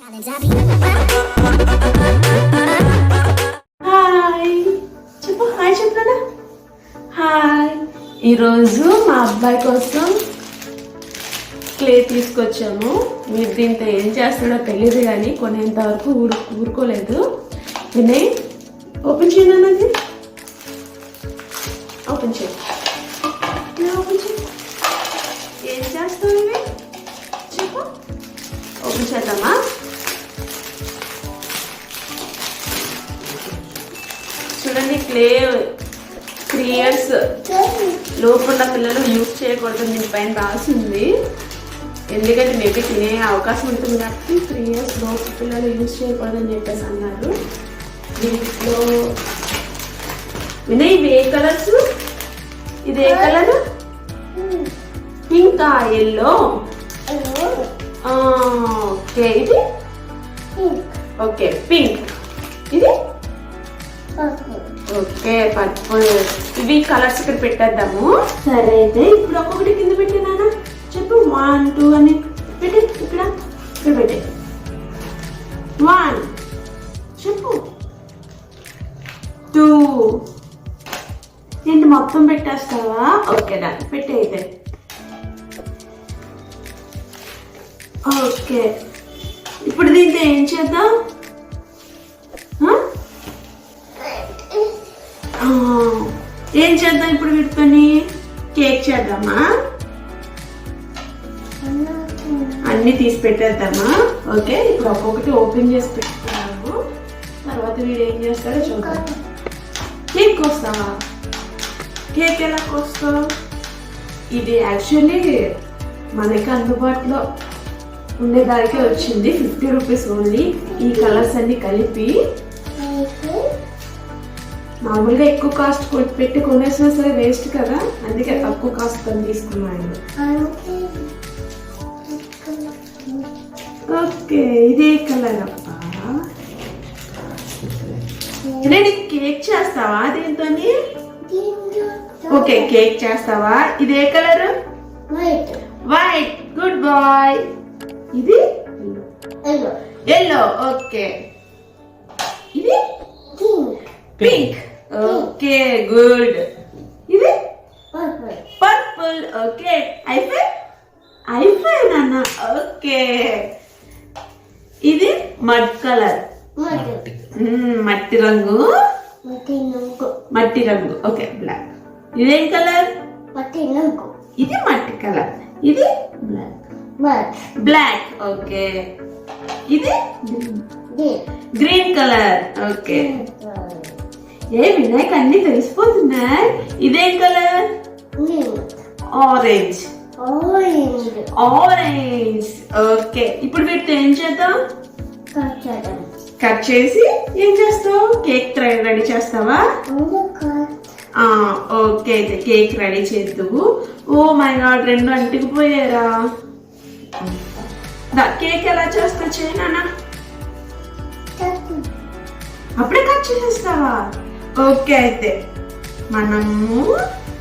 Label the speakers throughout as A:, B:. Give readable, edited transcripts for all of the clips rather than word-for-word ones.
A: Hi చెప్పు, hi చెప్పనా. Hi, ఈరోజు మా అబ్బాయి కోసం క్లే తీసుకొచ్చాము. మీరు దీంతో ఏం చేస్తాడో తెలియదు కానీ కొనేంత వరకు ఊరుకోలేదు. వినయ్, ఓపెన్ చేయను అన్నది, ఓపెన్ చేయి, ఓపెన్ చేయి. ఏం చేస్తావు ఇవి చెప్పు, ఓపెన్ చేద్దామా. చూడండి, క్లే 3 years లోపల పిల్లలు యూజ్ చేయకూడదు దీనిపైన రాసింది. ఎందుకంటే మేబీ తినే అవకాశం ఉంటుంది కాబట్టి 3 years లోపు పిల్లలు యూజ్ చేయకూడదని చెప్పేసి అన్నారు. దీంట్లో వినయ్, ఇవి ఏ కలర్స్? ఇది ఏ కలర్? Pink, yellow. ఓకే, ఇది ఓకే పింక్, ఇది ఓకే పర్పుల్. ఇవి కలర్స్ ఇక్కడ పెట్టేద్దాము. సరే అయితే ఇప్పుడు ఒక్కొక్కటి కింద పెట్టినానా చెప్పు. 1 2 అని పెట్టి ఇక్కడ పెట్టి 1 చెప్పు, 2 ఏంటి మొత్తం పెట్టేస్తావా? ఓకే డా పెట్టి అయితే. ఓకే, ఇప్పుడు దీంతో ఏం చేద్దాం? ఏం చేద్దాం ఇప్పుడు వీటితోని? కేక్ చేద్దామా? అన్ని తీసి పెట్టేద్దామా? ఓకే, ఇప్పుడు ఒక్కొక్కటి ఓపెన్ చేసి పెట్టుకున్నాము. తర్వాత వీడు ఏం చేస్తాడో చూద్దాం. కేక్ కోస్తావా? కేక్ ఎలా కోస్తావు? ఇది యాక్చువల్లీ మనకి అందుబాటులో ఉండేదానికే వచ్చింది. 50 రూపీస్ ఓన్లీ. ఈ కలర్స్ అన్ని కలిపి. మామూలుగా ఎక్కువ కాస్ట్ పెట్టి కొనేసినా సరే వేస్ట్ కదా, అందుకే తక్కువ కాస్ట్ తీసుకున్నాను. ఓకే, ఇదే కలర్ అబ్బా. కేక్ చేస్తావా దీంతో? ఓకే, కేక్ చేస్తావా? ఇదే కలర్? వైట్. Good boy. ఇది ఎల్లో. ఓకే, ఇది పింక్. Okay good. ఇది పర్పుల్. ఓకే, అయిపోయి నాన్న. ఓకే, ఇది మడ్ కలర్, మట్టి రంగు. మట్టి రంగు. Okay, black. ఇదేం కలర్? ఇది మట్టి కలర్. ఇది బ్లాక్. ఓకే, ఇది గ్రీన్ కలర్. ఓకే, ఏ వినాయక్ అన్ని తెలిసిపోతున్నాయి. ఇదేం కలర్? ఆరెంజ్. ఆరెంజ్. ఓకే, ఇప్పుడు వీటితో ఏం చేద్దాం? కట్ చేసి ఏం చేస్తావు? కేక్ రెడీ చేస్తావా? ఓకే, అయితే కేక్ రెడీ చేద్దాము. ఓ మై గాడ్, 2 అంటుకుపోయారా? కేక్ ఎలా చేస్తా చేయనా? అప్పుడే కట్ చేసేస్తావా? ఓకే, అయితే మనము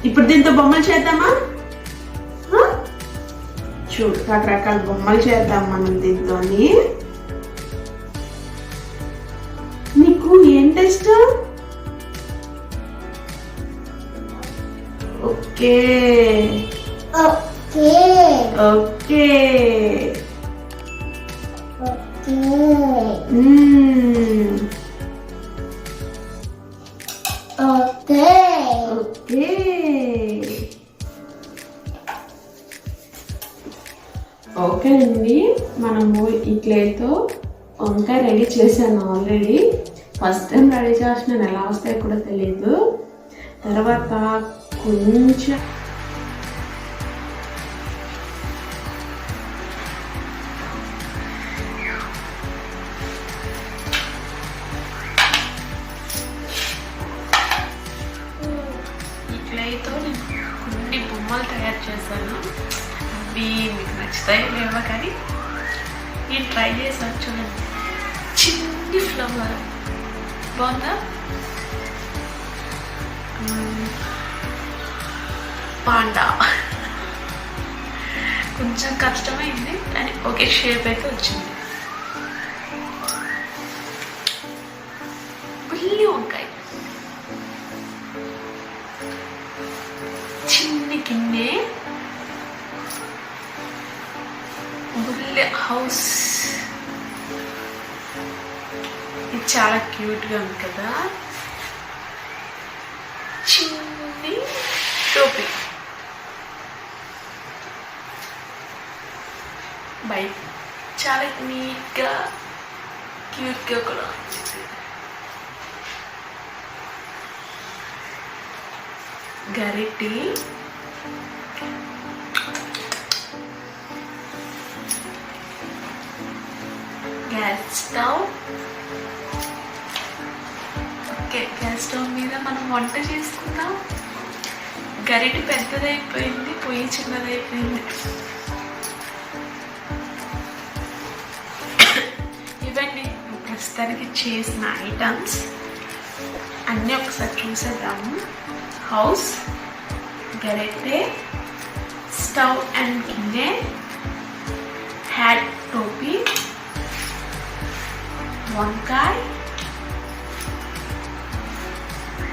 A: ఇప్పుడు దీంతో బొమ్మలు చేద్దామా? చూడు, రకరకాల బొమ్మలు చేద్దాం మనం దీంతో. నీకు ఏంటి ఇష్టం? Okay okay okay. Okay, okay అండి, మనము ఈ క్లేతో వంకాయ రెడీ చేశాను ఆల్రెడీ. ఫస్ట్ టైం రెడీ చేస్తున్నాను, ఎలా వస్తాయో కూడా తెలియదు. తర్వాత కొంచెం కొన్ని బొమ్మలు తయారు చేశాను. అవి మీకు నచ్చుతాయి లేవో కానీ నేను ట్రై చేశాను. చూడండి, చిన్ని ఫ్లవర్ బాగుందా? పాండా కొంచెం కష్టమైంది కానీ ఒకే షేప్ అయితే వచ్చింది. చాలా క్యూట్గా ఉంది కదా. చిన్ని టోపీ బయట చాలా నీట్గా క్యూట్గా కూడా ఉంది. గరిటి, gas stove. Okay, gas stove మీద మనం వంట చేసుకుందాం. గరిటి పెద్దదైపోయింది, పొయ్యి చిన్నదైపోయింది. ఇవన్నీ ప్రస్తుతానికి చేసిన ఐటమ్స్ అన్నీ ఒకసారి చూసేద్దాము. హౌస్, గరిటె, స్టవ్ అండ్ గిన్నె, హ్యాట్ టోపీ, వంకాయ,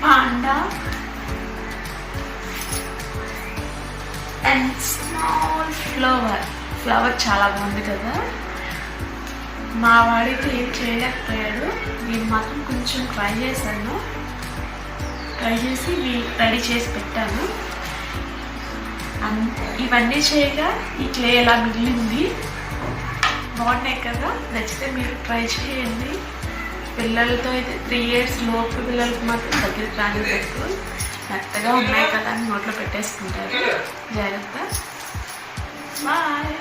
A: panda and small flower. Flower చాలా బాగుంది కదా. మా వాడితో ఏం చేయలేకపోయాడు, నేను మాత్రం కొంచెం ట్రై చేశాను. ట్రై చేసి రెడీ చేసి పెట్టాను. ఇవన్నీ చేయగా ఈ క్లే ఎలా మిగిలింది. బాగున్నాయి కదా. నచ్చితే మీరు ట్రై చేయండి. పిల్లలతో అయితే 3 years లోపు పిల్లలకి మాత్రం దగ్గరికి రానివ్వద్దు. మెత్తగా ఉన్నాయి కదా అని నోట్లో పెట్టేసుకుంటారు. జాగ్రత్త. బాయ్.